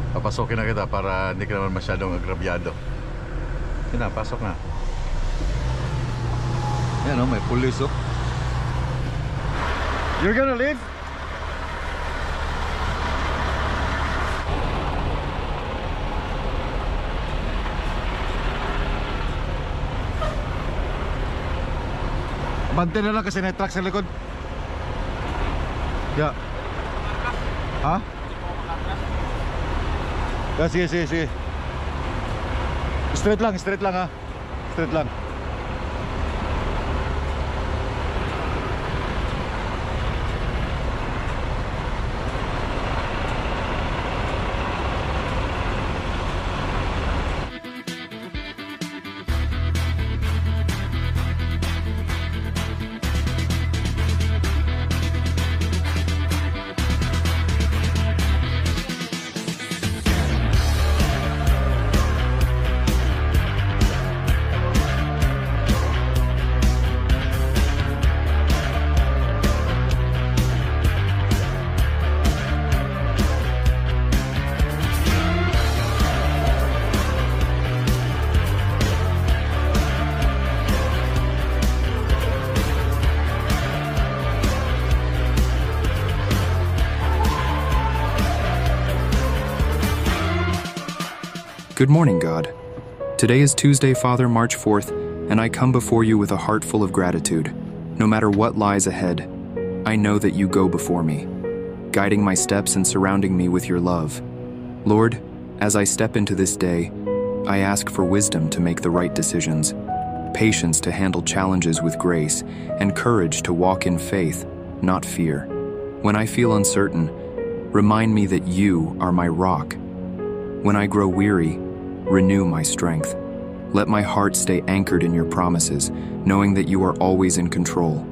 Papasokin na kita para hindi ka naman masyadong agrabyado. Yan na, pasok na. Yan may pulis oh. You're gonna leave? Bante na lang kasi may truck sa likod. Ya. Ha? Ya, sige. Straight lang ha. Straight lang. Good morning, God. Today is Tuesday, Father, March 4th, and I come before you with a heart full of gratitude. No matter what lies ahead, I know that you go before me, guiding my steps and surrounding me with your love. Lord, as I step into this day, I ask for wisdom to make the right decisions, patience to handle challenges with grace, and courage to walk in faith, not fear. When I feel uncertain, remind me that you are my rock. When I grow weary, renew my strength. Let my heart stay anchored in your promises, knowing that you are always in control.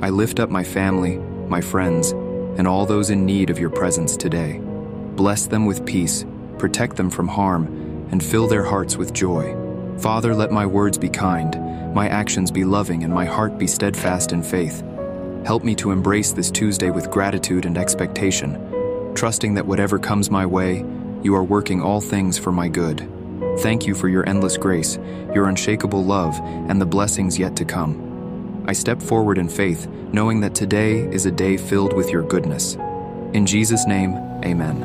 I lift up my family, my friends, and all those in need of your presence today. Bless them with peace, protect them from harm, and fill their hearts with joy. Father, let my words be kind, my actions be loving, and my heart be steadfast in faith. Help me to embrace this Tuesday with gratitude and expectation, trusting that whatever comes my way, you are working all things for my good. Thank you for your endless grace, your unshakable love, and the blessings yet to come. I step forward in faith, knowing that today is a day filled with your goodness. In Jesus' name, amen.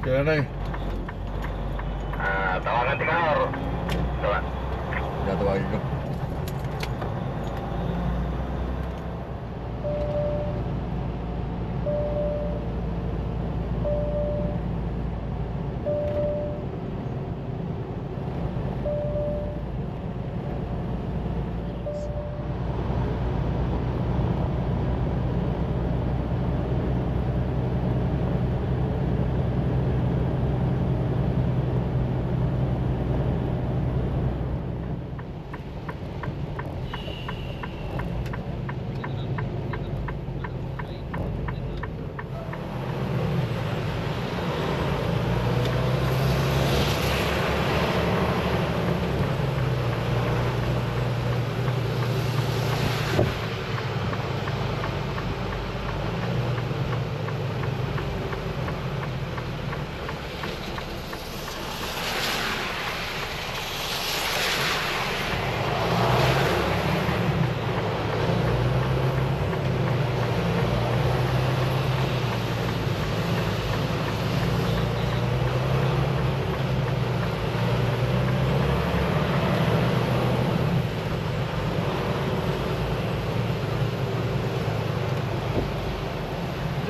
Kaya na eh. Tawagan ka or tawa? Tawagin ko.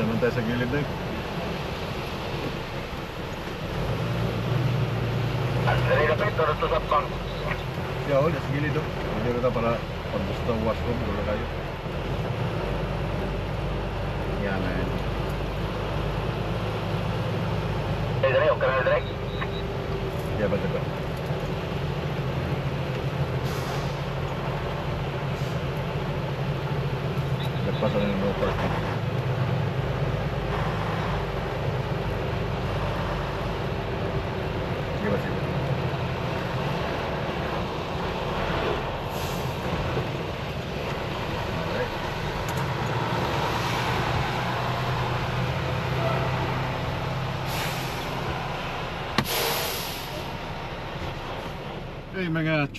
Naman tayo sa gilid na. Andrei lapit, turut to Sabang. Ya, udah sa gilid doon. Hindi kita para pag-gusto ng washroom. Dulu kayo. Yan na yan. Andrei, okay na Andrei? Ya, baca ka. Nagpasa na ng no parking. Sige ba, sige. Alright. Hey mga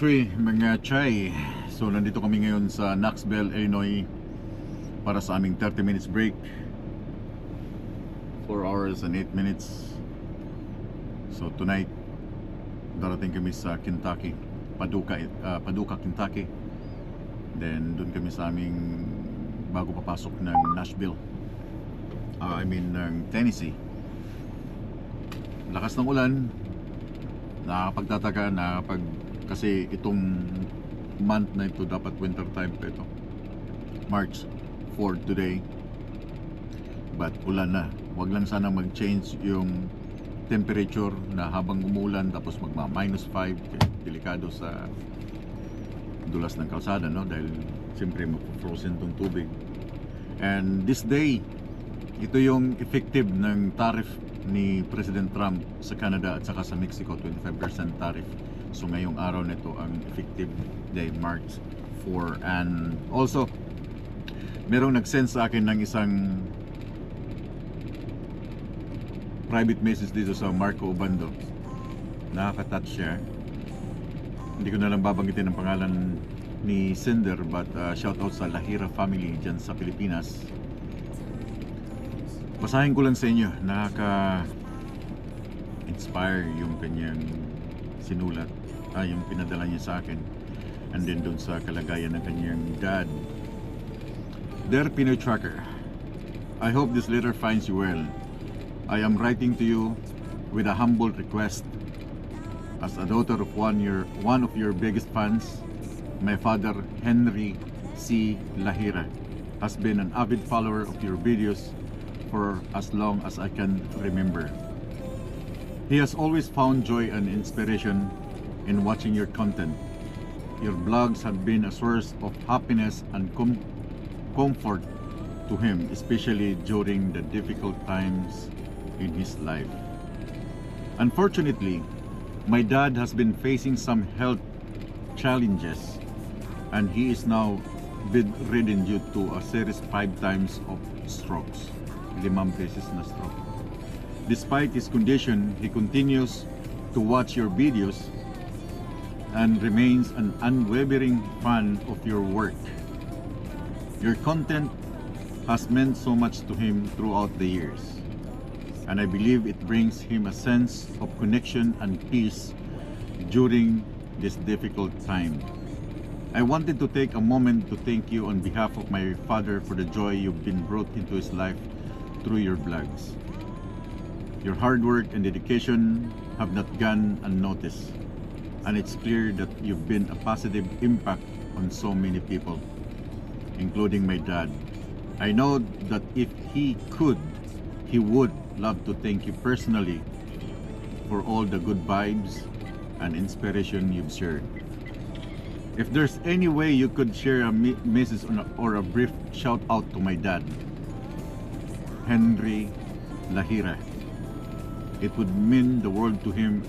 chay. So nandito kami ngayon sa Knoxville, Illinois para sa aming 30 minutes break. 4 hours and 8 minutes. So tonight darating kami sa Kentucky, Paducah, Kentucky. Then doon kami sa aming bago papasok ng Nashville. Ng Tennessee. Lakas ng ulan. Nakakapagtataka, kasi itong month na ito dapat winter time pa ito. March 4 today. But ulan na. Wag lang sana mag-change yung temperature na habang umulan tapos magma-minus 5. Delikado sa dulas ng kalsada, no? Dahil siyempre mag-frozen tong tubig. And this day, ito yung effective ng tariff ni President Trump sa Canada at saka sa Mexico, 25% tariff. So ngayong araw nito ang effective day, March 4. And also, merong nag-send sa akin ng isang private message dito sa Marco Obando. Nakaka-touch siya. Hindi ko na lang babanggitin ang pangalan ni sender, but shout out sa Lahira family dyan sa Pilipinas. Basahin ko lang sa inyo. Nakaka-inspire yung kanyang sinulat, yung pinadala niya sa akin, and then doon sa kalagayan ng kanyang dad. Dear Pinoy Tracker, I hope this letter finds you well. I am writing to you with a humble request. As a daughter of one of your biggest fans, my father Henry C. Lahira has been an avid follower of your videos for as long as I can remember. He has always found joy and inspiration in watching your content. Your blogs have been a source of happiness and comfort to him, especially during the difficult times in his life. Unfortunately, my dad has been facing some health challenges and he is now bedridden due to a series 5 times of strokes. 5 beses na stroke. Despite his condition, he continues to watch your videos and remains an unwavering fan of your work. Your content has meant so much to him throughout the years, and I believe it brings him a sense of connection and peace during this difficult time. I wanted to take a moment to thank you on behalf of my father for the joy you've been brought into his life through your vlogs. Your hard work and dedication have not gone unnoticed, and it's clear that you've been a positive impact on so many people, including my dad. I know that if he could, he would love to thank you personally for all the good vibes and inspiration you've shared. If there's any way you could share a message or a brief shout out to my dad, Henry Lahira, it would mean the world to him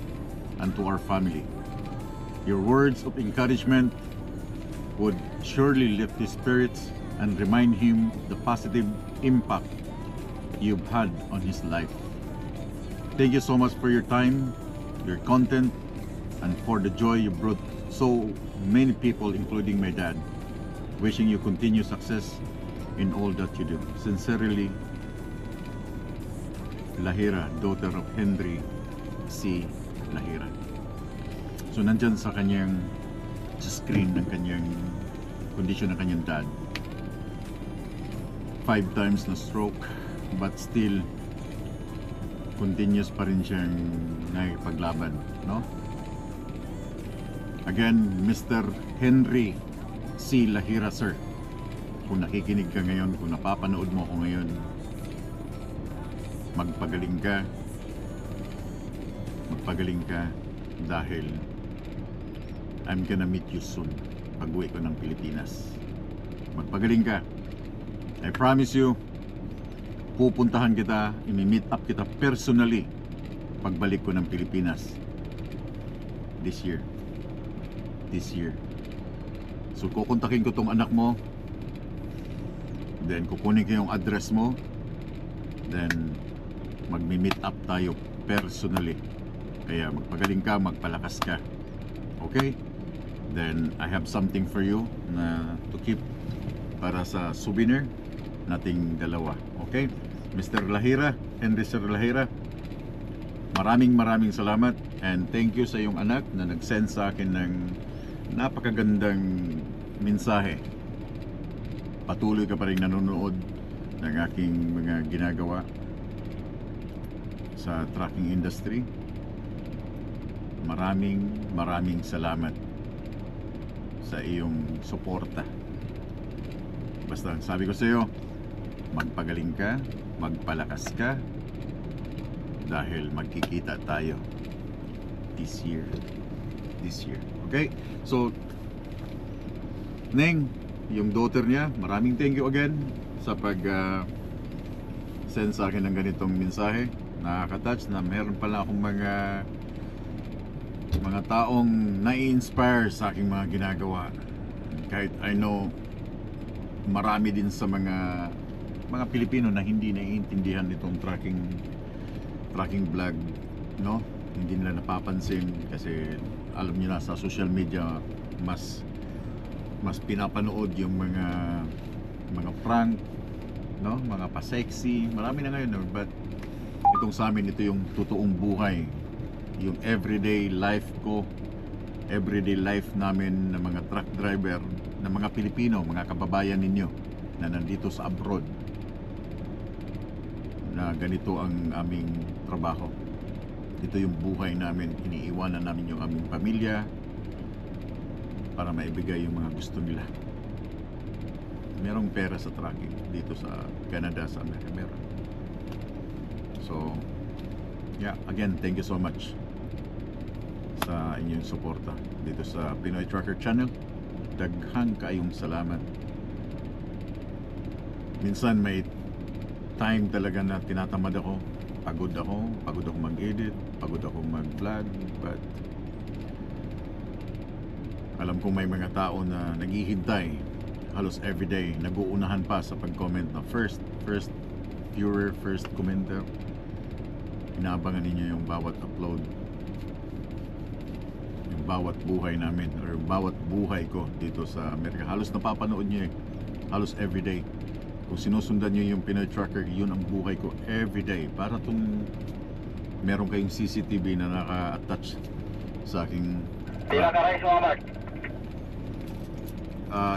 and to our family. Your words of encouragement would surely lift his spirits and remind him the positive impact you've had on his life. Thank you so much for your time, your content, and for the joy you brought so many people, including my dad. Wishing you continued success in all that you do. Sincerely, Lahira, daughter of Henry C. Lahira. So nandyan sa kanyang sa screen ng kanyang condition ng kanyang dad. 5 times na stroke, but still continuous pa rin siyang nakipaglaban, no? Again, Mr. Henry C. Lahira, sir, kung nakikinig ka ngayon, kung napapanood mo ako ngayon, magpagaling ka dahil I'm gonna meet you soon pag-uwi ko ng Pilipinas. Magpagaling ka. I promise you, pupuntahan kita, imi-meet up kita personally pagbalik ko ng Pilipinas this year. So kukontakin ko tong anak mo, then kukunin ko yung address mo, then magmi-meet up tayo personally. Kaya magpagaling ka, magpalakas ka. Okay? Then I have something for you na to keep para sa souvenir nating dalawa. Okay? Mr. Lahira, Henry Sir Lahira, maraming salamat and thank you sa iyong anak na nag-send sa akin ng napakagandang mensahe. Patuloy ka pa rin nanonood ng aking mga ginagawa sa trucking industry. Maraming salamat sa iyong suporta. Basta sabi ko sa iyo, magpagaling ka, magpalakas ka, dahil magkikita tayo this year. Okay? So Neng, yung daughter niya, maraming thank you again sa pag send sa akin ng ganitong mensahe. Nakaka-touch na meron pala akong mga taong nai-inspire sa aking mga ginagawa. Kahit I know marami din sa mga Pilipino na hindi naiintindihan itong trucking vlog, no? Hindi nila napapansin kasi alam niyo na sa social media mas pinapanood yung mga prank, no? Mga pa-sexy, marami na ngayon, no? But itong sa amin, ito yung totoong buhay, yung everyday life ko, everyday life namin ng mga truck driver, ng mga Pilipino, mga kababayan ninyo na nandito sa abroad, na ganito ang aming trabaho. Ito yung buhay namin, iniiwanan namin yung aming pamilya para maibigay yung mga gusto nila. Merong pera sa trucking dito sa Canada, sa Amerika, meron. So yeah, again, thank you so much sa inyong suporta dito sa Pinoy Trucker Channel. Daghang kayong salamat. Minsan may time talaga na tinatamad ako, pagod ako mag-edit, pagod ako mag-vlog, but alam ko may mga tao na naghihintay halos everyday, nag-uunahan pa sa pag-comment na first viewer, first commenter. Inaabangan ninyo yung bawat upload, yung bawat buhay namin, or bawat buhay ko dito sa Amerika. Halos napapanood nyo halos everyday. Kung sinusundan nyo yung Pinoy Trucker, yun ang buhay ko everyday. Para itong meron kayong CCTV na naka-attach sa aking... Pila ka rice mga Mark?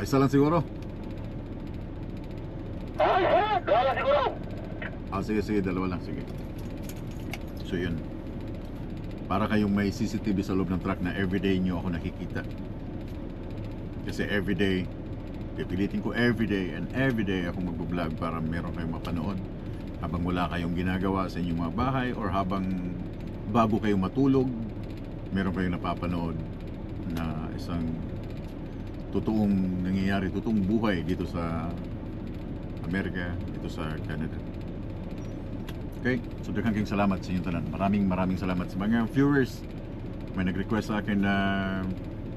Isa lang siguro. Dalawa lang siguro. Sige, dalawa lang, sige. So yun, para kayong may CCTV sa loob ng truck na everyday nyo ako nakikita. Kasi everyday, pipilitin ko everyday and everyday ako mag-vlog para meron kayong mapanood habang wala kayong ginagawa sa inyong mga bahay, or habang bago kayong matulog, meron kayong napapanood na isang totoong nangyayari, totoong buhay dito sa Amerika, dito sa Canada. Okay, so daghang kayong salamat sa inyong tanan. Maraming salamat sa mga viewers. May nag-request sa akin na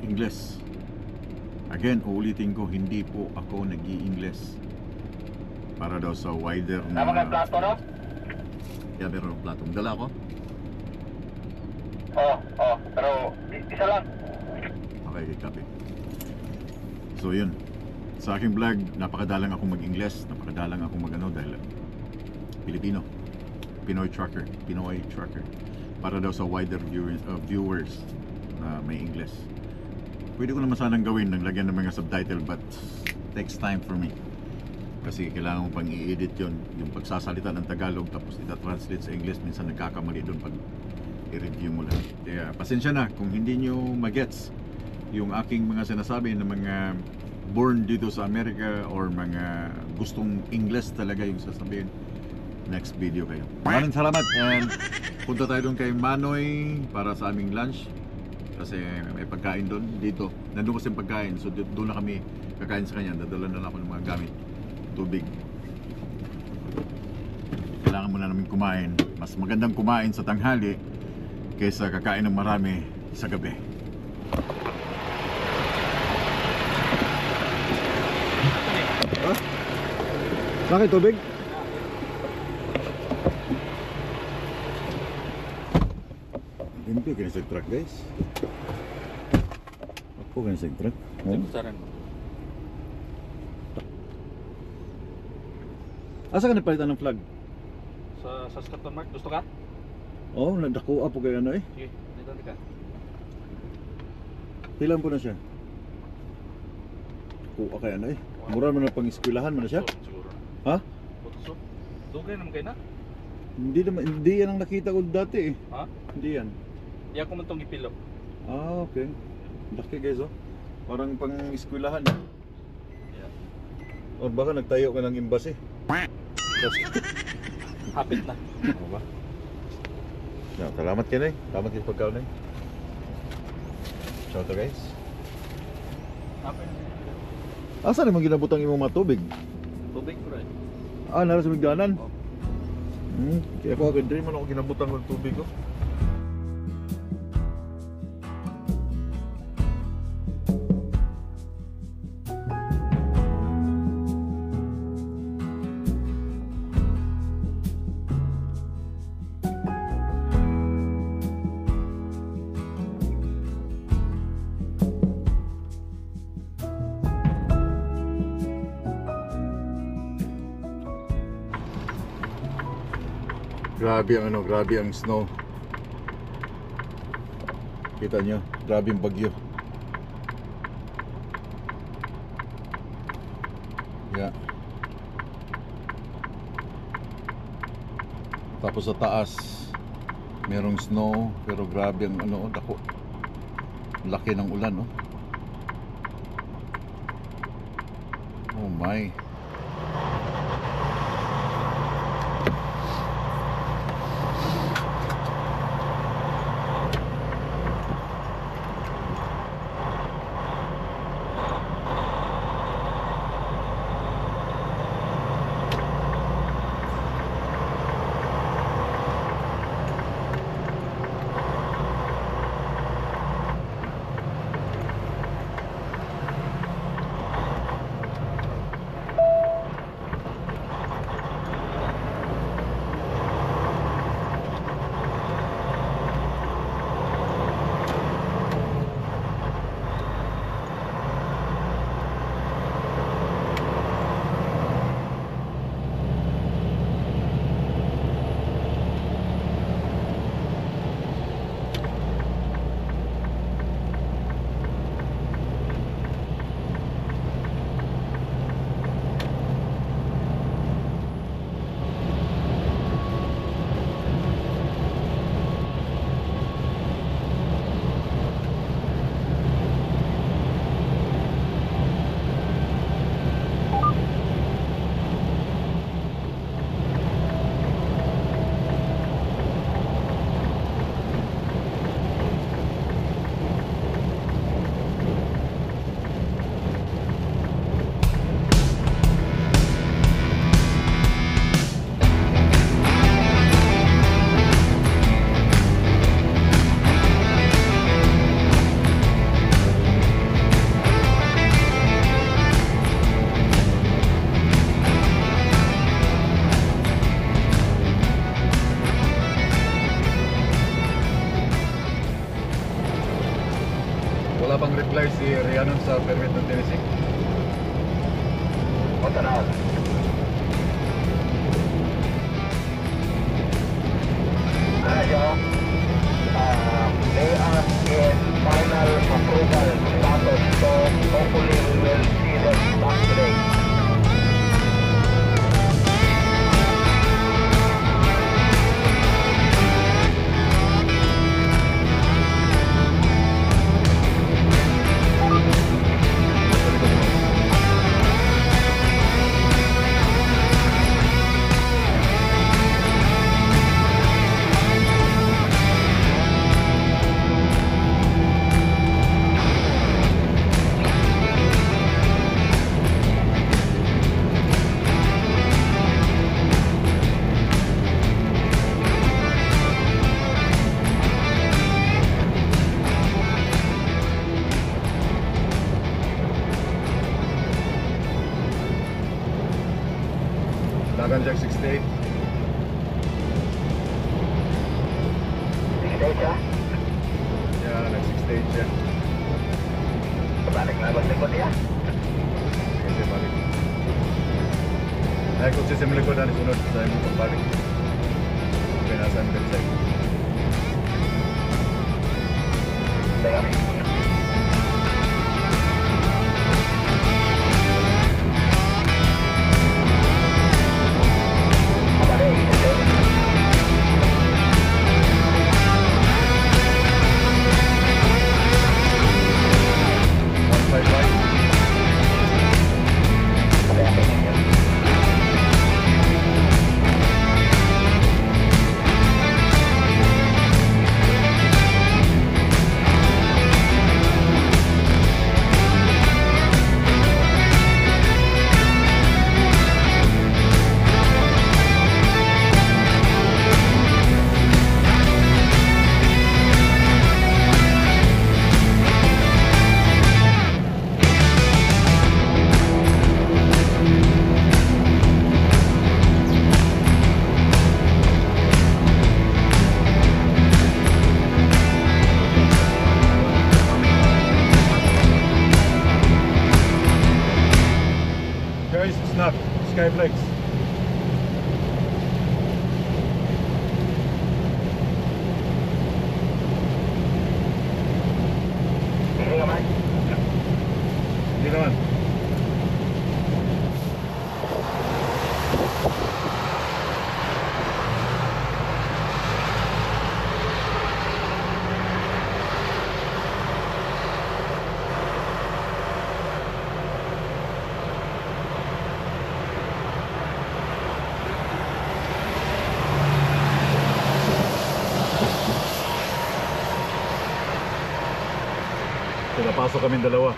English. Again, uulitin ko, hindi po ako nag-i-English para daw sa wider na... Tama ka plato, no? Yeah, meron ng plato. Dala ko? Oo, pero isa lang. Okay, copy. So yun, sa aking vlog, napakadalang akong mag-English, napakadalang akong mag-ano dahil Pilipino, Pinoy Trucker, para daw sa wider viewers na may English. Pwede ko naman sanang gawin, naglagyan ng mga subtitle, but takes time for me. Kasi kailangan mo pang i-edit yun, yung pagsasalita ng Tagalog tapos ita-translate sa English, minsan nagkakamali doon pag i-review mo lang. Kaya pasensya na kung hindi nyo magets yung aking mga sinasabi ng mga born dito sa Amerika or mga gustong English talaga yung sasabihin. Next video kayo. Maraming salamat and punta tayo doon kay Manoy para sa aming lunch kasi may pagkain doon dito. Nandun kasi yung pagkain, so doon na kami kakain sa kanya. Dadala na lang ako ng mga gamit, tubig. Kailangan muna namin kumain. Mas magandang kumain sa tanghali kaysa kakain ng marami sa gabi. Huh? Bakit tubig? Hindi kaya sa truck guys. Ako kaya sa truck. Asa ka napalitan ng flag? Sa Saskatoon Mark, gusto ka? Oo, nadakuha po kayo ano eh. Sige, dito ka. Ilan po na siya? Kuha kayo ano eh. Mura mo na pang eskwelahan mo na siya? Siguro. Ha? Butso. Dugay naman kayo na? Hindi yan ang nakita ko dati eh. Ha? Hindi yan. Di ako man itong ipilo. Ah, okay. Laki guys oh. Parang pang eskwelahan. Yeah. O baka nagtayo ka ng embassy. Hapit na. Ano ba? No, salamat kayo eh. Salamat kayo pagkaon eh. Ciao to guys. Hapit. Asa naman ginabutang imong mga tubig? Tubig ko rin. Ah, nara sa migdanan? Oh. Kaya ako agad rin man ako ginabutang ng tubig ko. Grabe ang grabe ang snow. Kita nyo, grabe ang bagyo. Yeah. Tapos sa taas, merong snow, pero grabe ang dako. Laki ng ulan, oh. Oh my. Wala pang reply si Rhiannon sa permit ng Tennessee. Punta na ako. They are in final approval status, so hopefully we will see them back today. Tanjak 68. Stage siya. Yeah, nag-6 siya. Balik na likod niya. Hindi balik. Ay, kung siya sa likod na sunod sa imong pagbalik. Okay, nasa imong side. Teka. Guys, snap, Skyflex. Hindi naman. Hindi naman. Pinapasok kami dalawa.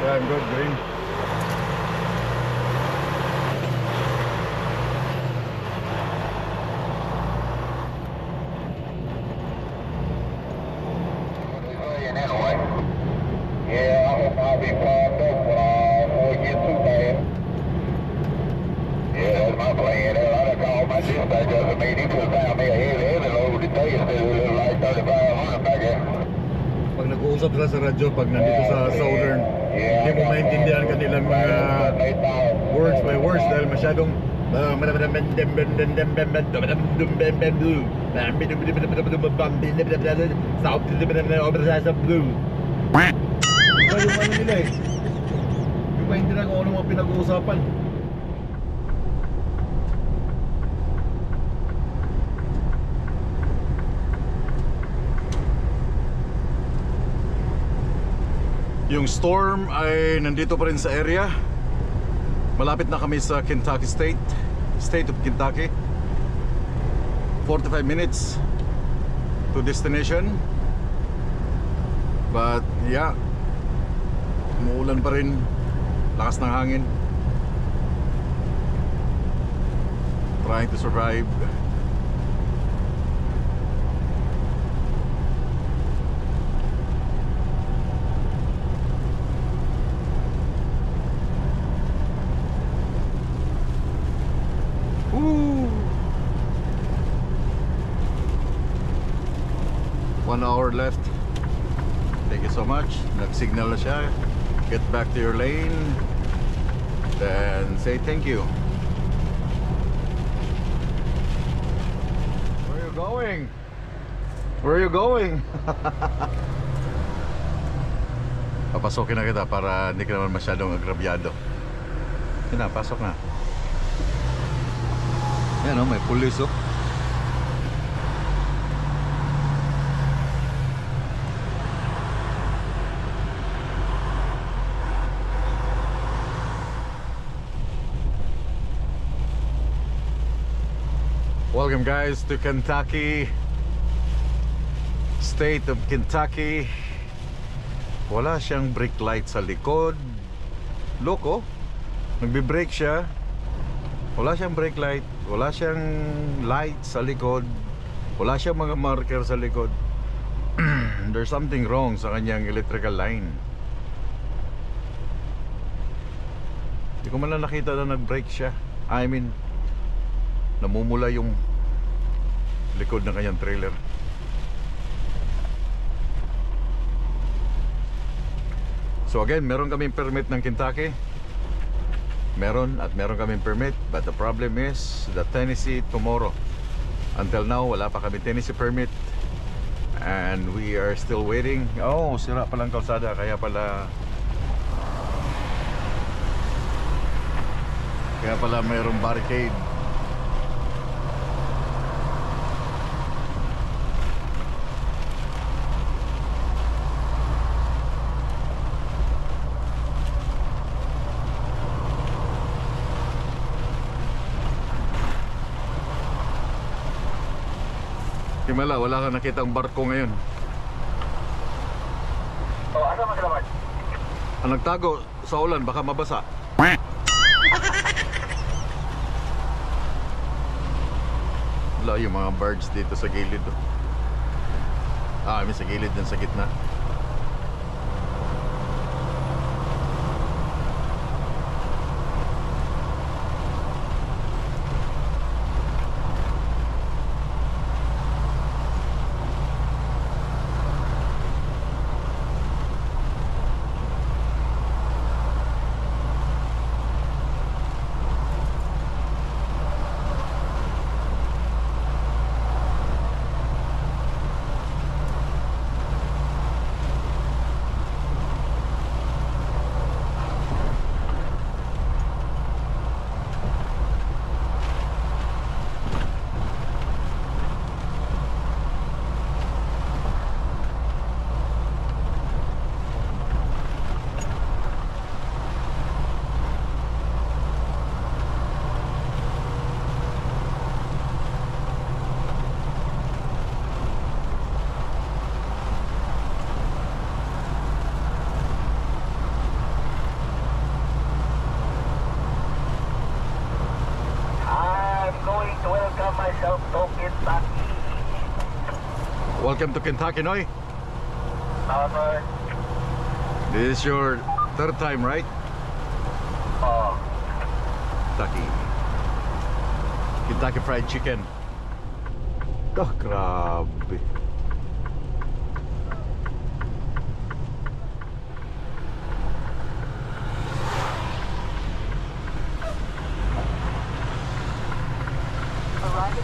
Yeah, I'm good, green. Yeah, I hope I'll be primed up before it gets too bad. Yeah, that's my plan. I done called my dispatcher. I mean, he could have found me a heavy load today instead of a little like 3,500 back there. Pag nag-uusap sila sa radyo, pag nandito sa Southern, hindi mo maintindihan kanilang mga words by words dahil masyadong yung ano nila eh. Yung maintindihan kung ano mga pinag-uusapan. Yung storm ay nandito pa rin sa area. Malapit na kami sa Kentucky State of Kentucky. 45 minutes to destination. But yeah, umuulan pa rin. Lakas ng hangin. Trying to survive. Woo! 1 hour left. Thank you so much. Nag-signal na siya. Get back to your lane. Then say thank you. Where are you going? Where are you going? Papasokin na kita para hindi ka naman masyadong agrabyado. Yan na, pasok na. Yan o, may pulis o. Welcome guys to Kentucky, State of Kentucky. Wala siyang brake light sa likod. Look oh, nagbe-brake siya. Wala siyang brake light. Wala siyang light sa likod. Wala siyang mga marker sa likod. There's something wrong sa kanyang electrical line. Hindi ko man lang nakita na nag-brake siya. I mean, namumula yung likod ng kanyang trailer. So again, meron kaming permit ng Kentucky. Meron kaming permit. But the problem is the Tennessee tomorrow. Until now, wala pa kami Tennessee permit. And we are still waiting. Oh, sira palang kalsada. Kaya pala mayroong barricade. Kimala, wala kang nakitang barko ngayon. Oh, asa maglaman? Ang nagtago sa ulan, baka mabasa. Wala yung mga birds dito sa gilid. May sa gilid din sa gitna. Welcome to Kentucky, Noy. Sir. This is your third time, right? Oh, Kentucky Fried Chicken. Grabe.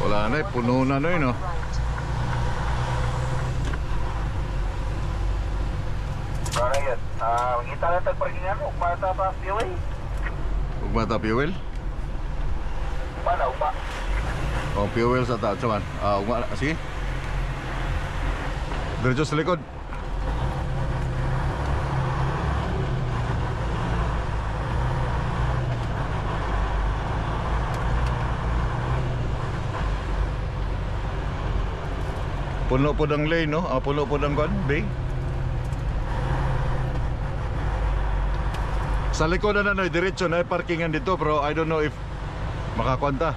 Wala na eh, puno na no, no? parang yan. Magkita lang tagparkingan, ugmata pa fuel. Ugmata fuel? Paano, ugma? Oh, fuel sa taas naman. Ugmata, sige. Diretso sa likod. Puno po ng lane, no? Puno po ng bay. Sa likod na diretso na parkingan dito, pero I don't know if makakwanta.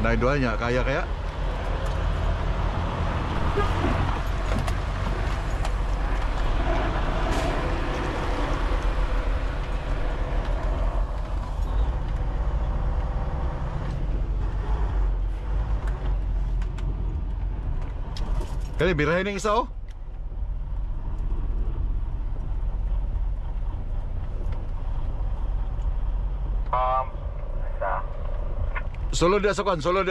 Naidwa niya, kaya? Kaya birahin ng isa, oh. Sulod dia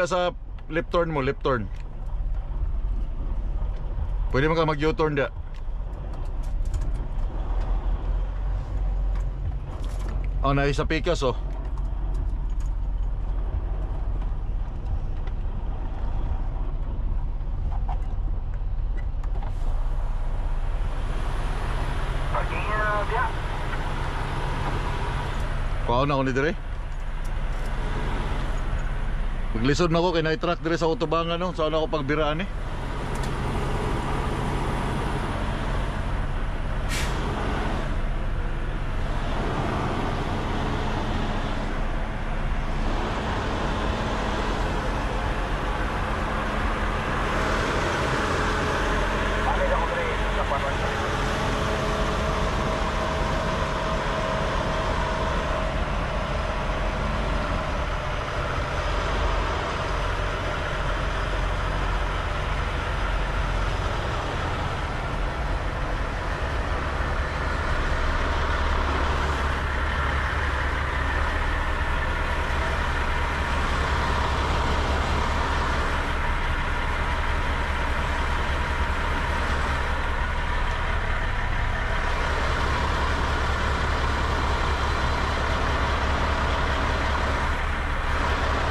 sa left turn mo, left turn. Pwede mo ka mag-U-turn dia. Oh, na isa pikas, oh. Pao na ako ni dire. Maglisod na ako kay na-truck dire sa autobangan, no. Saan ako pagbiraan eh.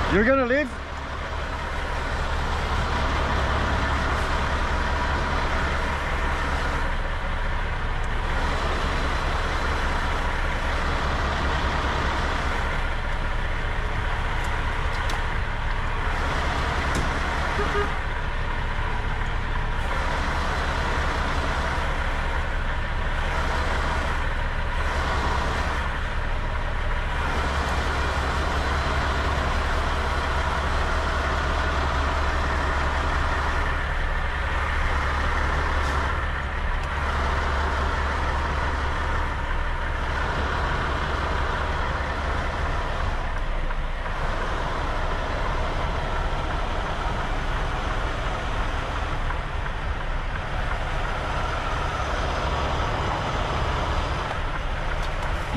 You're gonna leave?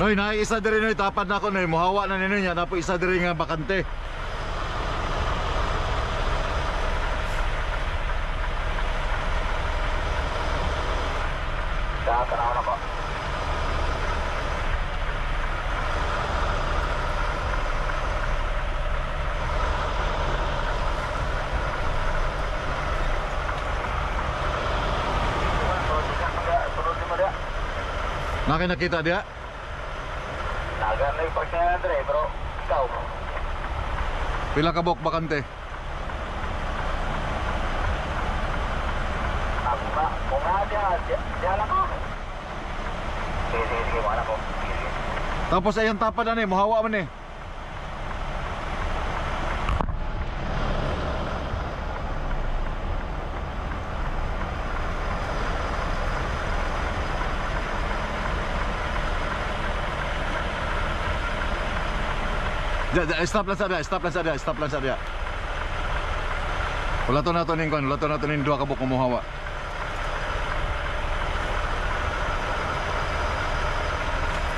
Noy, isa diri noy, tapad na ako noy, muhawa na nino niya, napo isa diri nga bakante. Tanaw na po. Nakita dia? Nagan na yung pagkaya na rin, bro. Ikaw. Pila ka bok bakante? Ako na. Kung nga diyan lang ako. Sige, wala ko. Tapos ayang tapad na ni, muhawa man eh. Stop lang sa dia. Wala to nato ning dua ka buk muhawa.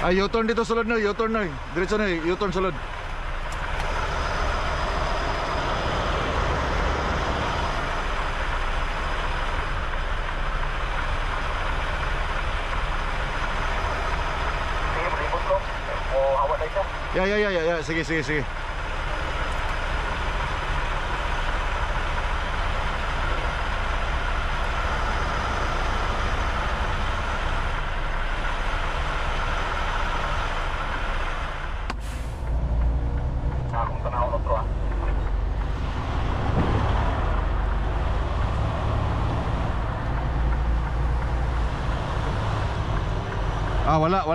Ay, U-turn dito sulod no, U-turn no. Diretso no, U-turn sulod. Ya, sige. Ah, wala.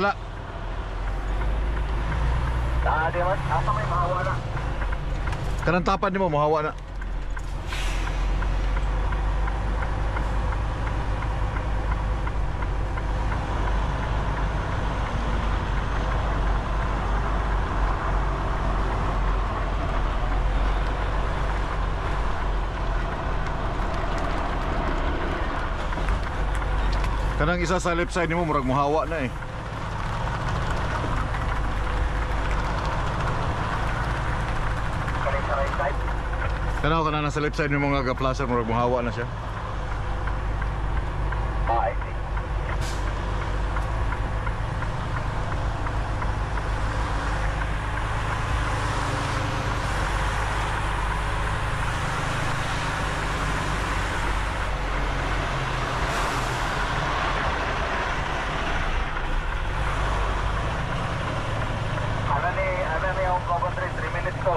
Di man, asa may mahawa na. Kanang tapan nimo mohawa na. Kanang isa sa left side nimo murag mohawa na eh. Kaling sa right side. Kanang nasa left side nimo nga ga-placer murag mohawa na siya. I see. Ano ni yung Coco 3 minutes to.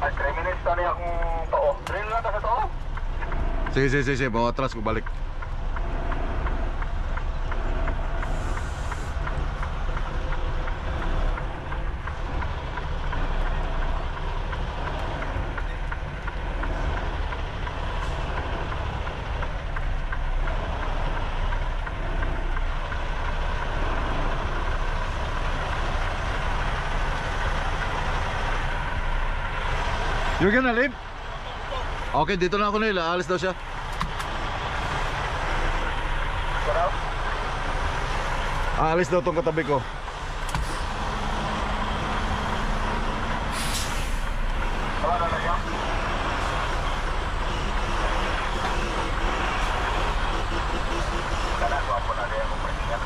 Ay, 3 minutes to niya akong too. Drill lang ta sa too. Sige, bawa atras ko balik. You're gonna leave? Okay, dito na ako nila. Alis daw siya. Ano? Alis daw tong katabi ko. Ano na niya? Kana ko po na din ako presya.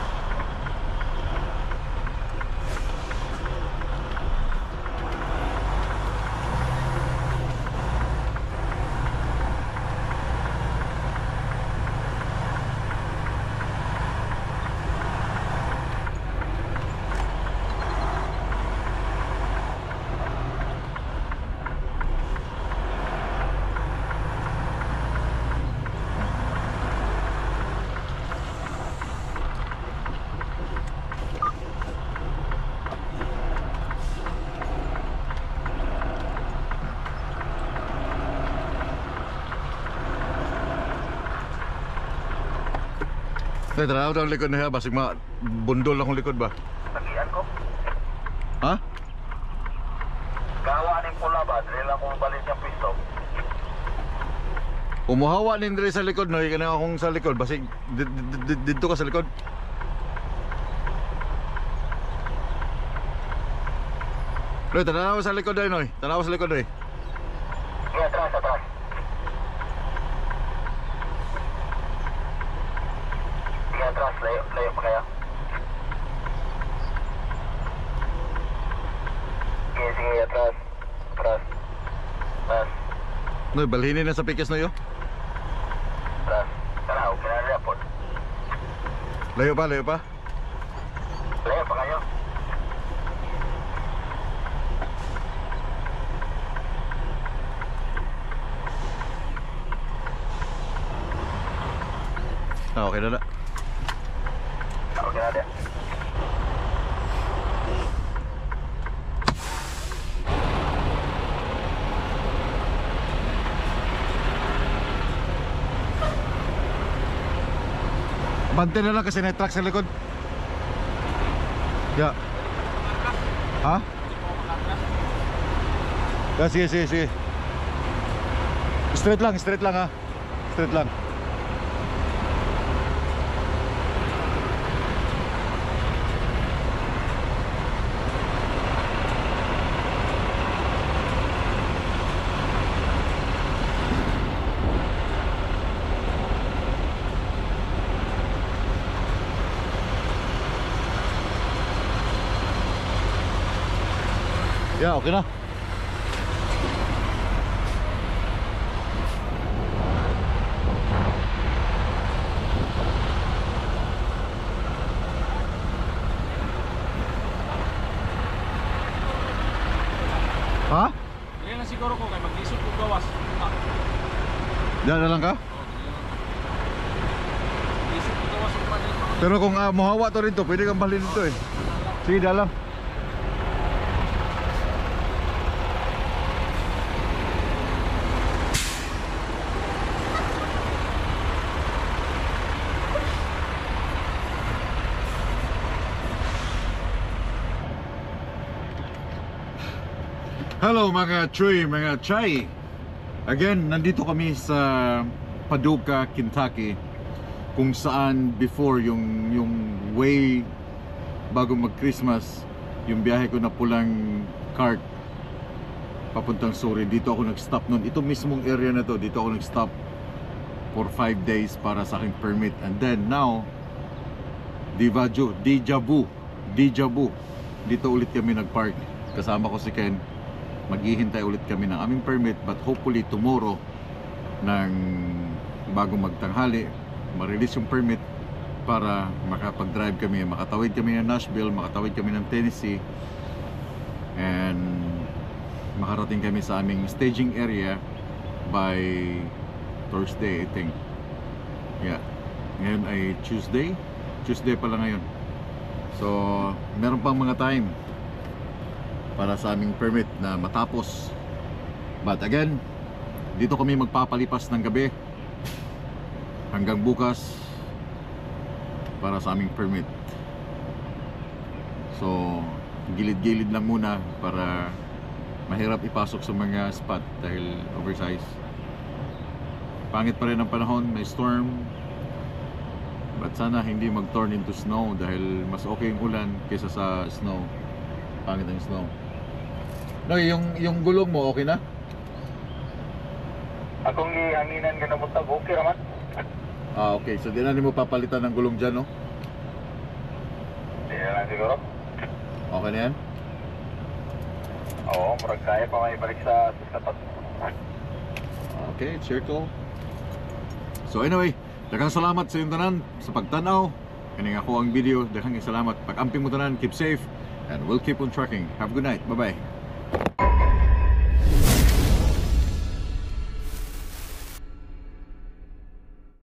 Tanaw daw ang likod na siya. Basig bundol akong likod ba? Tagian ko. Ha? Gawa ning pula ba? Drill ako balik yung pisto. Umuhawa ning diri sa likod no, kana akong sa likod basig dito ka sa likod. Loy, tanaw sa likod dai noy. Tanaw sa likod dai. Sige, atras. Sige, atras. Layo pa kaya. Sige, atras. Atras. Noy, balhinin na sa pikes no yo. Atras. Tara, okay na rin po. Layo pa. Layo pa kayo. Ah, okay na. Okay na rin. Bante na lang kasi may truck sa likod. Ya. Ha? Ya, sige. Straight lang ha. Straight lang. Ya, okay na. Ha? Yan na si gawas. Diyan na lang ka? Isip ko gawas yung panay. Pero kung mahawa to rito, pwede kang balhin dito eh. Sige, dalang. Hello mga Chuy, mga Chay. Again, nandito kami sa Paducah, Kentucky, kung saan before yung way bago mag-Christmas, yung biyahe ko na pulang cart papuntang Surrey, dito ako nag-stop noon. Ito mismong area na to, dito ako nag-stop for 5 days para sa aking permit. And then now, deja vu, dito ulit kami nag-park. Kasama ko si Ken. Maghihintay ulit kami ng aming permit, but hopefully tomorrow ng bago magtanghali ma-release yung permit para makapag-drive kami, makatawid kami ng Nashville, makatawid kami ng Tennessee, and makarating kami sa aming staging area by Thursday, I think. Yeah, ngayon ay Tuesday pala ngayon, so meron pang mga time para sa aming permit na matapos. But again, dito kami magpapalipas ng gabi hanggang bukas para sa aming permit. So gilid-gilid lang muna para mahirap ipasok sa mga spot dahil oversize. Pangit pa rin ang panahon, may storm, but sana hindi mag-turn into snow dahil mas okay yung ulan kaysa sa snow. Pangit ang snow. No, yung gulong mo okay na? Akong gihanginan ka na mutab, okay raman. Okay, so di na mo papalitan ng gulong dyan, no? Hindi na lang siguro. Okay na yan? Oo, murag kaya pa may balik sa tapat. Okay, circle. So anyway, daghang salamat sa iyong tanan sa pagtanaw. Kaning ako ang video, daghang salamat. Pag-amping mo tanan, keep safe, and we'll keep on tracking. Have a good night. Bye-bye.